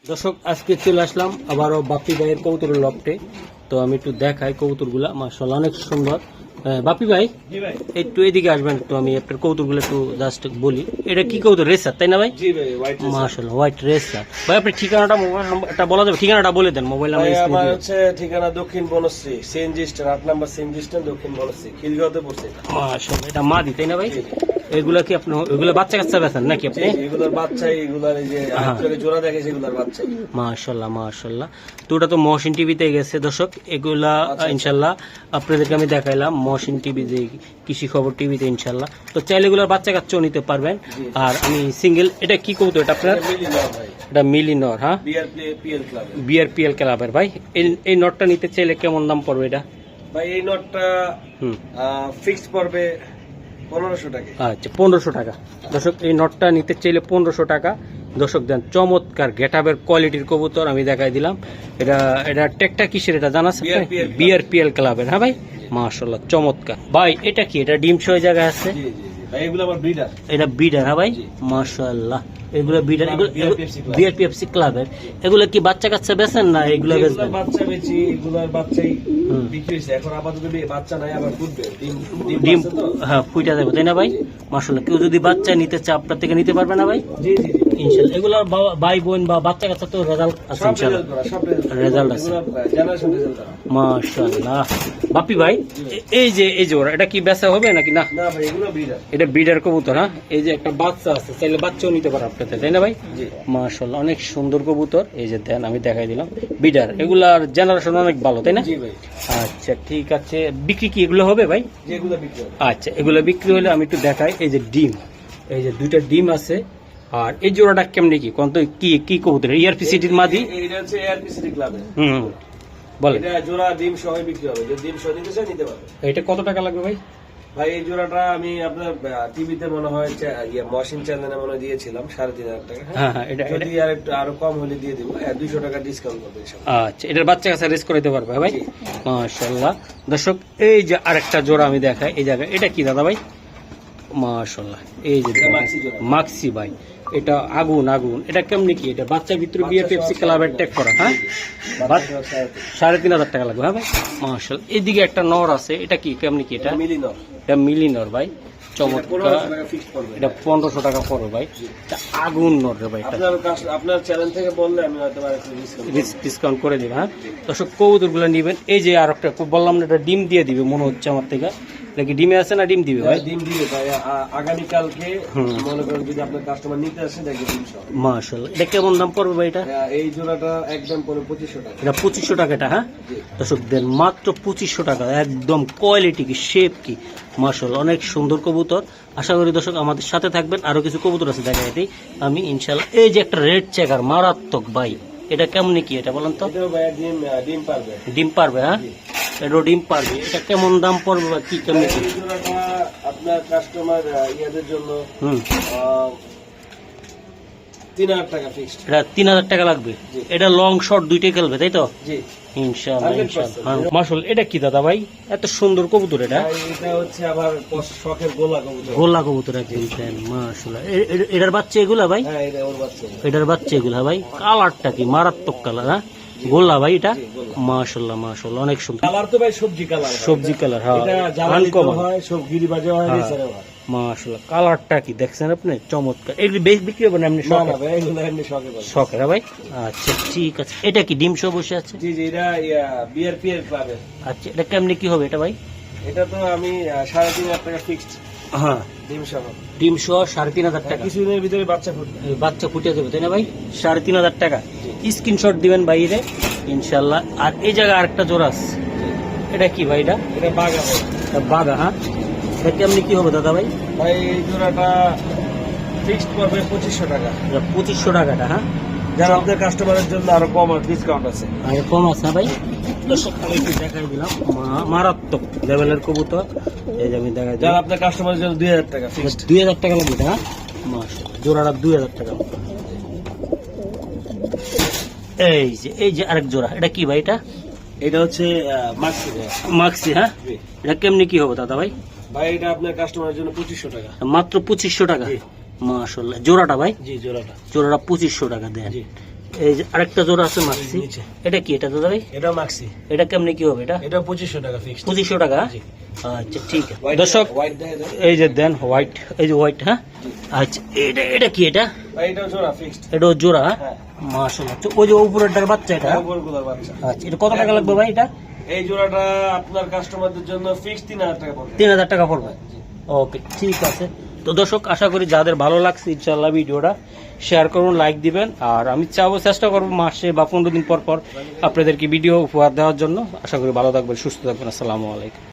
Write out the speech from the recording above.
দর্শক আজকে চলে আসলাম আবারও বাপি ভাইয়ের কবুতরের লফটে। তো আমি একটু দেখাই কবুতরগুলা, মাশাআল্লাহ অনেক সুন্দর। বাপি ভাই একটু এদিকে আসবেন, একটু আমি আপনার কবুতরগুলো একটু জাস্ট বলি। এটা কি কবুতর? রেসার, তাই না ভাই? মাশাআল্লাহ হোয়াইট রেসার। ভাই আপনার ঠিকানাটা, মোবাইল নাম্বারটা বলা যাবে? ঠিকানাটা বলে দেন। মোবাইল নাম্বার আমার হচ্ছে ঠিকানা দক্ষিণ বনশ্রী, সিএনজি স্ট্যান্ড 8 নম্বর সিএনজি স্ট্যান্ড, দক্ষিণ বনশ্রী, খিলগাঁওতে পড়ছে। মাশাআল্লাহ এটা মাদি, তাই না ভাই? এগুলা কি আপনি এগুলা বাচ্চা কাচ্চা বেচেন নাকি আপনি? এগুলোর বাচ্চাই, এগুলার এই যে আপনাকে জোড়া দেখে সেগুলোর বাচ্চাই। মাশাআল্লাহ মাশাআল্লাহ। তো ওটা তো মহসিন টিভিতে গেছে দর্শক, এগুলা ইনশাআল্লাহ আপনাদেরকে আমি দেখাইলাম মহসিন টিভি, যে কৃষি খবর টিভিতে ইনশাআল্লাহ। তো চাইলে এগুলোর বাচ্চা কাচ্চাও নিতে পারবেন। আর আমি সিঙ্গেল, এটা কি কবুতর? এটা আপনার এটা মিলিনর, হ্যাঁ, বিআরপিএল ক্লাবের। ভাই এই নটটা নিতে চাইলে কেমন দাম পড়বে এটা? ভাই এই নটটা ফিক্সড পড়বে 1500 টাকা। আচ্ছা 1500 টাকা। দর্শক এই নটটা নিতে চাইলে 1500 টাকা। দর্শক দেন, চমৎকার গেটআপের কোয়ালিটির কবুতর আমি দেখাই দিলাম। এটা টেকটা কিসের এটা জানা আছে? বিআরপিএল ক্লাবের। হ্যাঁ ভাই মাশাআল্লাহ চমৎকার। ভাই এটা কি? এটা ডিম সহ জায়গায় আছে। এগুলো আমার ব্রিডার। এটা ব্রিডার? হ্যাঁ ভাই মাশাআল্লাহ এগুলো ব্রিডার, এগুলো বিআরপিএফসি ক্লাবের। এগুলো কি বাচ্চা কাচ্চা বেচেন না এগুলো বেচবেন? বাচ্চা বেচি, এগুলোর বাচ্চাই বিক্রি হইছে। এখন আপাতত বাচ্চা নাই, আবার ফুটবে ডিম। হ্যাঁ ফুইটা যাবে, তাই না ভাই? মাশাআল্লাহ কেউ যদি বাচ্চা নিতে চায় আপনার থেকে নিতে পারবে না ভাই? জি জি ইনশাআল্লাহ। এগুলো ভাই বোন বা বাচ্চা কাচ্চা তো রেজাল্ট আছে ইনশাআল্লাহ, রেজাল্ট আছে মাশাআল্লাহ। বাপি ভাই এই যে ওরা, এটা কি বেচা হবে নাকি না? না ভাই এগুলো ব্রিডার। এটা ব্রিডার কবুতর। হ্যাঁ এই যে একটা বাচ্চা আছে, চাইলে বাচ্চাও নিতে পারে আপনাদের, তাই না ভাই? মাশাআল্লাহ অনেক সুন্দর কবুতর। এই যে দেন আমি দেখাই দিলাম ব্রিডার। এগুলার জেনারেশন অনেক ভালো, তাই না? জি ভাই। আচ্ছা ঠিক আছে। বিক্রি কি এগুলো হবে ভাই? যেগুলো বিক্রি হবে। আচ্ছা এগুলো বিক্রি হলে আমি একটু দেখাই। এই যে ডিম, এই যে দুইটা ডিম আছে। আর এই জোড়াটা কেমনি কি কোন? তো কি কবুতর? ইআরপি সিটির মাদি। এটা হচ্ছে এআরপি সিটি ক্লাবে। বলেন। এটা জোড়া ডিম সহ বিক্রি হবে, যদি ডিম সহ নিতে চায় নিতে পারবে। এটা কত টাকা লাগবে ভাই? ভাই এই জোড়াটা আমি আপনার টিভিতে মনে হয় মহসিন চ্যানেলে মনে হয় দিয়েছিলাম 3500 টাকা। হ্যাঁ এটা যদি আর একটু আরো কম হলে দিয়ে দিব, 200 টাকা ডিসকাউন্ট করবে ইনশাআল্লাহ। আচ্ছা এটার বাচ্চা কাছে রেস করে দিতে পারবে ভাই? মাশাআল্লাহ। দর্শক এই যে আরেকটা জোড়া আমি দেখাই এই জায়গায়। এটা কি দাদা ভাই? মাশাআল্লাহ এই যে মাক্সি ভাই, এটা আগুন আগুন। এটা কেমনি কি? এটা বাচ্চার ভিতরে বিএফএফসি ক্লাবের ট্যাগ করা। হ্যাঁ 3500 টাকা লাগবে। হ্যাঁ ভাই মাশাআল্লাহ। এইদিকে একটা নর আছে, এটা কি কেমনি কি? এটা মিলিনর। এটা মিলিনর ভাই চমৎকার। এটা 1500 টাকা পড়বে ভাই। এটা আগুন নর রে ভাই। আপনার চ্যানেল থেকে বললে আমি হয়তো ডিসকাউন্ট করে দিবেন। হ্যাঁ দর্শক কবুতর গুলো নিবেন। এই যে আর একটা বললাম না, এটা ডিম দিয়ে দিবে মনে হচ্ছে আমার থেকে। নাকি ডিমে আছে না ডিম দিবে ভাই? ডিম দিবে ভাই আগামীকালকে। মনে করেন যদি আপনার কাস্টমার নিতে আসে দেখবে ডিম সহ। মাশাআল্লাহ। এটা কেমন দাম পড়বে ভাই? এটা এই জোড়াটা একদম পড়বে 2500 টাকা। এটা 2500 টাকা এটা। হ্যাঁ দর্শক দেন মাত্র 2500 টাকা। একদম কোয়ালিটি কি, শেপ কি, মাশাআল্লাহ অনেক সুন্দর কবুতর। আশা করি দর্শক আমাদের সাথে থাকবেন। আরো কিছু কবুতর আছে দেখাইতে আমি ইনশাআল্লাহ। এই যে একটা রেড চেকার মারাত্মক ভাই, এটা কেমনি কি? এটা বলেন তো। ডিম পারবে। ডিম পারবে? হ্যাঁ এটা ডিম পারবে। এটা কেমন দাম পড়বে বা কি কেমনি কি? আপনার কাস্টমার ইয়াদের জন্য 3000 টাকা ফিক্সড। এটা 3000 টাকা লাগবে। এটা লং শর্ট দুইটাই খেলবে তাই তো? জি ইনশাআল্লাহ ইনশাআল্লাহ। মাশাআল্লাহ এটা কি দাদা ভাই? এত সুন্দর কবুতর। এটা হচ্ছে আবার শখের গোলা কবুতর। গোলা কবুতর একদম মাশাআল্লাহ। এটার বাচ্চা এগুলা ভাই? হ্যাঁ এটা ওর বাচ্চা। এটার বাচ্চা এগুলা ভাই। কালারটা কি মারাত্মক কালার। হ্যাঁ গোলা ভাই এটা মাশাআল্লাহ মাশাআল্লাহ অনেক সুন্দর কালার। তো ভাই সবজি কালার। সবজি কালার। হ্যাঁ এটা জ্বালানি হয়, সব গিরিবাজে হয়, রেসারে হয়। মাশাআল্লাহ কালারটা কি দেখছেন আপনি? চমৎকার। এগুলি বিক্রি হবে না এমনি শখের? ভাই আচ্ছা ঠিক আছে। এটা কি ডিম সহ বসে আছে? জি জি এটা বিআরপিএল ক্লাবের। আচ্ছা এটা কেমনি কি হবে এটা ভাই? এটা তো আমি 3500 টাকা ফিক্সড। হ্যাঁ ডিম সহ 3500 টাকা। কিছুদিনের ভিতরে বাচ্চা ফুটবে। বাচ্চা ফুটে যাবে তাই না ভাই? 3500 টাকা। স্ক্রিনশট দিবেন বাইরে ইনশাআল্লাহ। আর এই জায়গায় আরেকটা জোড়া আছে, এটা কি ভাই? এটা বাগা ভাই। বাগা। হ্যাঁ এটা কেমনি কি হবে দাদা ভাই? ভাই এই জোড়াটা ফিক্সড পড়বে 2500 টাকা। 2500 টাকাটা। হ্যাঁ যারা আপনার কাস্টমারের জন্য আরো কম ডিসকাউন্ট আছে। আর কম আছে না ভাই? দর্শক আমি একটু দেখাই দিলাম মারাত্মক লেভেলের কবুতর। এই যে আমি দেখাই যারা আপনার কাস্টমারের জন্য 2000 টাকা ফিক্সড। 2000 টাকা লাগবে। হ্যাঁ মাশাআল্লাহ জোড়াটা 2000 টাকা। এই যে আরেক জোড়া, এটা কি ভাই? এটা হচ্ছে মাক্সি। হ্যাঁ এটা কেমনি কি হবে দাদা ভাই? ভাই এটা আপনার কাস্টমারের জন্য 2500 টাকা। মাত্র 2500 টাকা। মাশাআল্লাহ জোড়াটা ভাই? জি জোড়াটা 2500 টাকা দেন। এই যে আরেকটা জোড়া আছে মাক্সি, নিচে। এটা কি এটা দাদা ভাই? এটা মাক্সি, এটা কেমনে কি হবে এটা? এটা 2500 টাকা ফিক্সড। 2500 টাকা। জি। আচ্ছা ঠিক আছে দর্শক, হোয়াইট দেখে দেন। এই যে দেন হোয়াইট, এই যে হোয়াইট। হ্যাঁ আচ্ছা, এটা এটা কি এটা? ভাই এটা জোড়া ফিক্সড। এটা জোড়া। হ্যাঁ। মাশাআল্লাহ, ওই যে উপরেরটার বাচ্চা এটা। ওগুলোর বাচ্চা। আচ্ছা, এটা কত টাকা লাগবে ভাই এটা? এই জোড়াটা আপনার কাস্টমারদের জন্য ফিক্সড 3000 টাকা পড়বে। 3000 টাকা পড়বে। ওকে ঠিক আছে। তো দর্শক, আশা করি যাদের ভালো লাগছে ইনশাআল্লাহ ভিডিওটা শেয়ার করুন, লাইক দিবেন। আর আমি চাবো, চেষ্টা করবো মাসে বা 15 দিন পর পর আপনাদেরকে ভিডিও উপহার দেওয়ার জন্য। আশা করি ভালো থাকবেন, সুস্থ থাকবেন। আসসালামু আলাইকুম।